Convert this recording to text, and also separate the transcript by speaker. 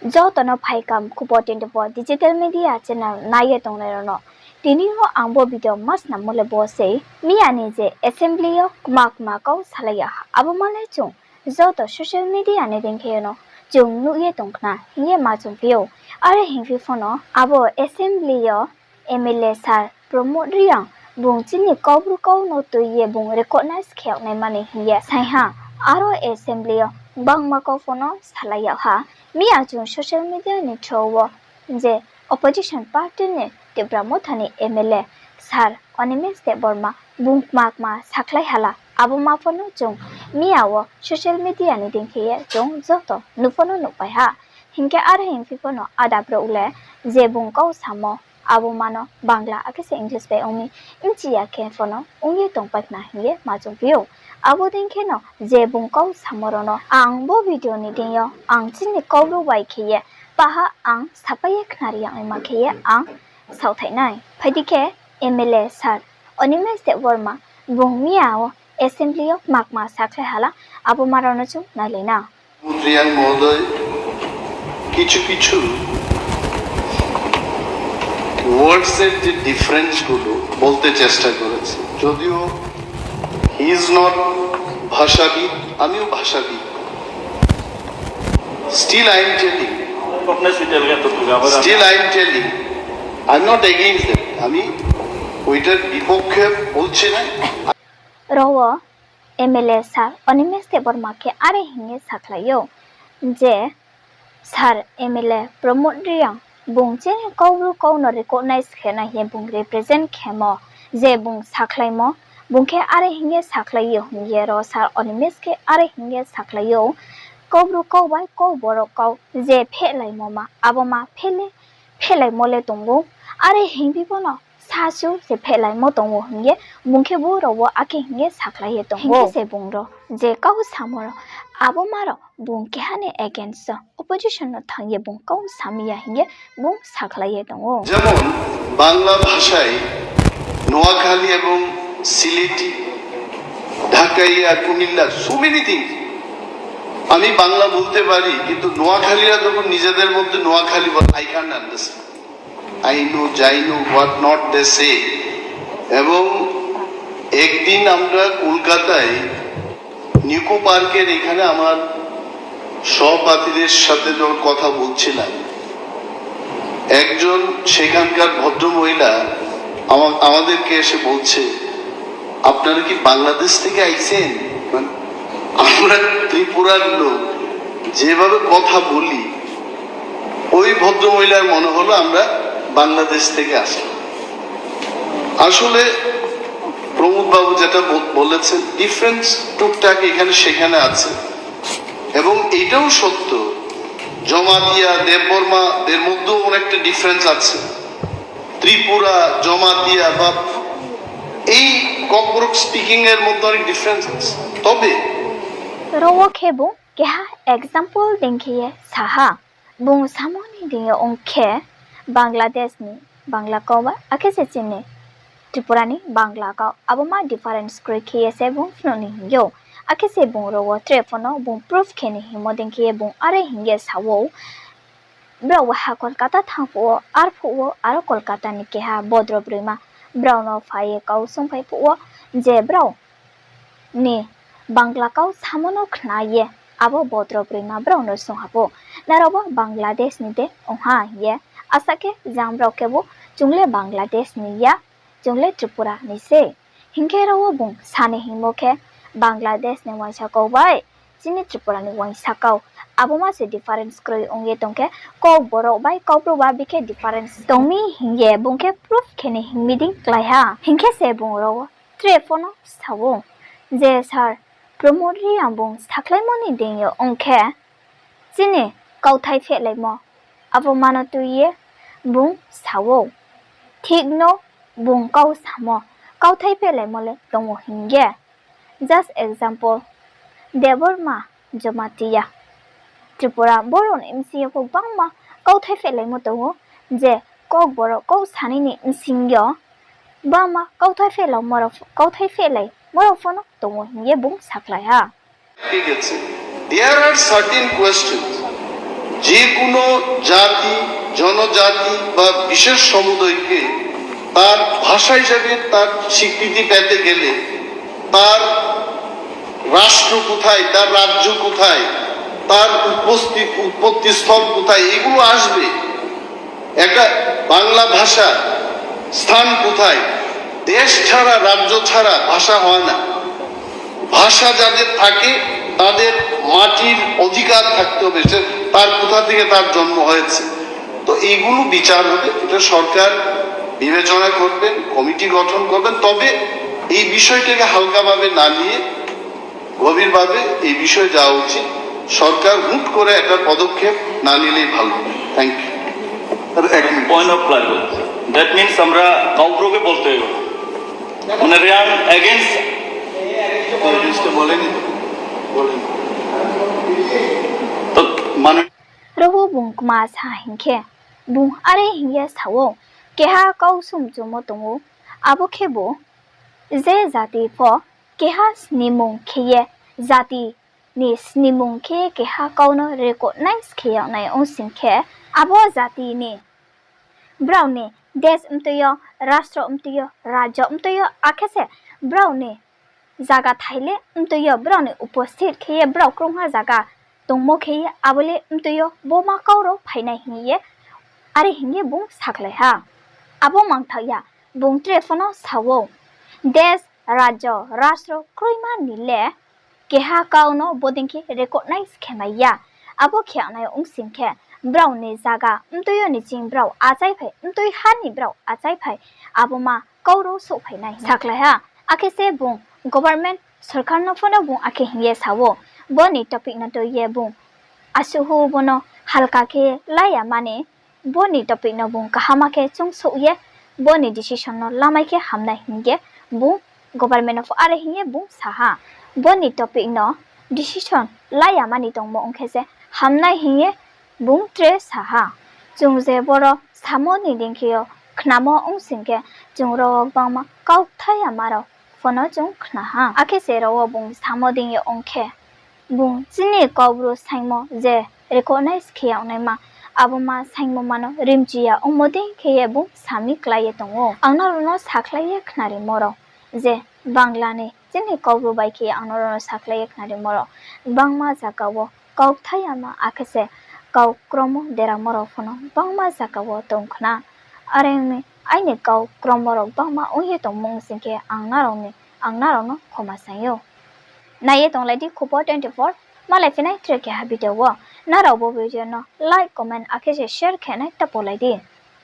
Speaker 1: Jotono Paikam Kupotin the digital media channel Nayetonero. Tinio Ambo video mas namole bose, Mianize, assembly of Makmako Salaya, Abomalecho, Zoto social media anything keno, Jung Nuyetonkna, Ye Matum View, Are Hinfifono, Abo assembly of MLA Sar, promote Riang, Bungini Kaubru no to ye bung recognize Kel Nemani here, Saiha, Aro assembly of Bang Makofono, Salaya ha. Mi ajun social media ni trowo je opposition party ne Debbarma MLA Sar Animesh Debbarma bungmak ma saklai hala abuma fono jung mi awo social media ni dingkhiye jung joto nufono nupai ha hingke are hingfi fono adabro ule je bungkau samo abumano bangla akese english pe omi imchiya ke fono ungi tongpak na hiye majung view abo dingke no je bungkau samorono ang bo video ni dingyo ang chini Kaubru bai khiye paha ang sapaye khnari yang ma khiye ang sauthainai phaidike MLA Sar Animesh Debbarma bungmiao assembly of makma sakhe hala abo marono chu nailena
Speaker 2: Reang মহোদয় কিছু কিছু ওয়ার্ডসের যে ডিফারেন্সগুলো বলতে চেষ্টা করেছে যদিও he is not ভাষাবিদ আমিও ভাষাবিদ still I am telling I am not against that আমি ওইটার বিপক্ষে বলছি না
Speaker 1: Rawa MLA Sar Animesh Debbarma ke are hinge saklayo je Sar MLA promote riang bungche Kaubru no recognize khena he bung represent khemo je bung saklaimo bungke are hinge saklayo hinge ro Sar Animesh ke are hinge saklayo Kaubru bai boro je phelai moma aboma phelai mole tongo are hingbi bono sasu se phelai mo tongo hinge bungke bo robo ake hinge saklai tongo hinge se bungro je kau samoro abomaro bungke hane against opposition no thangye bung kau samia hinge bung saklai tongo
Speaker 2: যেমন বাংলা ভাষায় নোয়াখালী এবং সিলেটি ঢাকাইয়া Comilla so many things আমি বাংলা বলতে পারি কিন্তু নোয়াখালীরা যখন নিজেদের মধ্যে নোয়াখালী বলে I can't understand I know, I know what not they say. এবং একদিন আমরা কলকাতায় নিকো পার্কের এখানে আমার সহপাঠীদের সাথে যখন কথা বলছিলাম একজন সেখানকার ভদ্রমহিলা আমাদেরকে এসে বলছে আপনারা কি বাংলাদেশ থেকে আইছেন আমরা ত্রিপুরার লোক যেভাবে কথা বলি ওই ভদ্রমহিলার মনে হলো আমরা বাংলাদেশ থেকে আসলাম আসলে প্রমোদ বাবু যেটা বলেছেন ডিফারেন্স টুকটাক এখানে সেখানে আছে এবং এটাও সত্য জমাতিয়া দেববর্মা এর মধ্যেও অনেকটা ডিফারেন্স আছে ত্রিপুরা জমাতিয়া বা এই ককবরক স্পিকিং এর মধ্যে অনেক ডিফারেন্স আছে তবে
Speaker 1: rowo khebo keha example dingkhiye saha bung samoni dinge ongkhe Bangladesh ni Bangla Kauba akese chine Tripura ni Bangla Kau aboma difference kre khiye se bung floni yo akese bung rowo trefono bung proof kheni himodin khiye bung are hinge sawo bro ha Kolkata thangpo arpho aro Kolkata ni keha bodrobrima brono phaye kau sumphai pho je bro ni Bangla Kau samono khnaye abo bodrobrima brono sunghapo narobo Bangladesh ni de oha ye asake jambrao kebo jungle Bangladesh ni ya jungle Tripura ni se hingke rawo bung sane himokhe Bangladesh ni waisa ko bai chini Tripura ni waisa kau aboma se difference kroi onge tongke ko boro bai ko pro ba bike difference tongmi hinge bungke proof khene hingmiding klai ha hingke se bung rawo telephone sawo je sar promotri ambung saklai moni dingyo ongke chini kauthai phe laimo abomano tuye bung sawo ঠিক no bung kau samo kau thai pe lai mole tongo hinge just example Debbarma jamatia Tripura boron MCA ko bangma kau thai pe lai mo tongo je kok boro ko sani ni singyo bangma kau thai pe lai moro kau thai pe lai moro fono tongo hinge bung saklai ha
Speaker 2: ঠিক আছে there are certain questions যে কোনো জাতি জনজাতি বা বিশেষ সমুদায়কে তার ভাষা হিসাবে তার স্বীকৃতি পেতে গেলে তার রাষ্ট্র কোথায়, তার রাজ্য কোথায়, তার উৎপত্তি স্থল কোথায়, এগুলো আসবে। একটা বাংলা ভাষা স্থান কোথায়? দেশ ছাড়া, রাজ্য ছাড়া ভাষা হয় না। ভাষা যাদের থাকে তাদের মাটির অধিকার থাকতে হবে, তার কোথা থেকে তার জন্ম হয়েছে। তো এইগুলো বিচার হবে, এটা সরকার বিবেচনা করবেন, কমিটি গঠন করবেন। তবে এই বিষয়টাকে হালকাভাবে না নিয়ে গভীরভাবে এই বিষয়ে যাওয়া উচিত। সরকার হুট করে একটা পদক্ষেপ না নিলেই ভালো। Thank you.
Speaker 3: Point of clarification, that means আমরা কাউব্রুকে বলতে হবে মানে রিয়ান এগেইনস্ট
Speaker 2: বলেনি
Speaker 3: তো মানে
Speaker 1: रवो बुं कमा सा हिंखे बुं आरे हिंगे सावो केहा काउ सुम जुमो दंगो आबो खेबो जे जाति फ केहा स्निमुं खेये जाति नि स्निमुं खे केहा काउनो रिकॉग्नाइज खेया नाय ओं सिंखे आबो जाति नि ब्राउनी देश उमतयो राष्ट्र उमतयो राज्य उमतयो आखेसे ब्राउनी जागा थाइले उमतयो ब्राउनी उपस्थित खेये ब्राउ क्रोंहा जागा दंमो खेये आबले उमतयो बोमा काउरो फाइना हिंगे आरे हिंगे बुं साखलाय हा आबो मांगथाया बुं ट्रेफनो सावो देश राज्य राष्ट्र क्रोइमा निले केहा काउनो बोदिंखि रिकॉग्नाइज खेमाया आबो खेनाय उं सिंखे ब्राउनी जागा उमतयो निचिं ब्राउ आजाय फाय उमतय हानि ब्राउ आजाय फाय आबो मा काउरो सोफायनाय साखलाय हा आखेसे बुं गवर्नमेंट सरकार न फोनो बुं आखे हिंगे सावो बनि टपिक न तो ये बुं आसुहु बनो हल्का के लाया माने बनि टपिक न बुं कहामा के चुं सोये बनि डिसिजन न लामाय के हमना हिंगे बुं गवर्नमेंट ऑफ आरे हिंगे बुं साहा बनि टपिक न डिसिजन लाया माने दंमो अंखेसे हमना हिंगे बुं ट्रे साहा जों जे बरो सामोनि दिंखियो खनामो उं सिंगे जों रो बामा काउथाया मारो फोनो जों खनाहा आखेसे रो बुं सामोदिंगे अंखे बुं जिनि काउब्रु साइमो जे रिकॉग्नाइज खेयावनायमा आबोमा साइमो मानो रिमजिया उमोदिं खेये बुं सामि क्लाये दंगो आंनारोनो साख्लाये खनारि मरो जे बांग्लानि जिनि काउब्रु बाइखे आंनारोनो साख्लाये खनारि मरो बांमा जागावो काउथायामा आखेसे काउ क्रमो देरा मरो फोनो बांमा जागावो दंखना आरे मे आइने काउ क्रमरो बांमा उये दंमों सिंखे आंनारोनो खमासायो नाये तंलायदि खुपो 24 मालाय फिनाय ट्रेके हा भिडिअ नारावबो भिडिअ न लाइक कमेन्ट आखेसे शेयर खेनाय टपोलायदि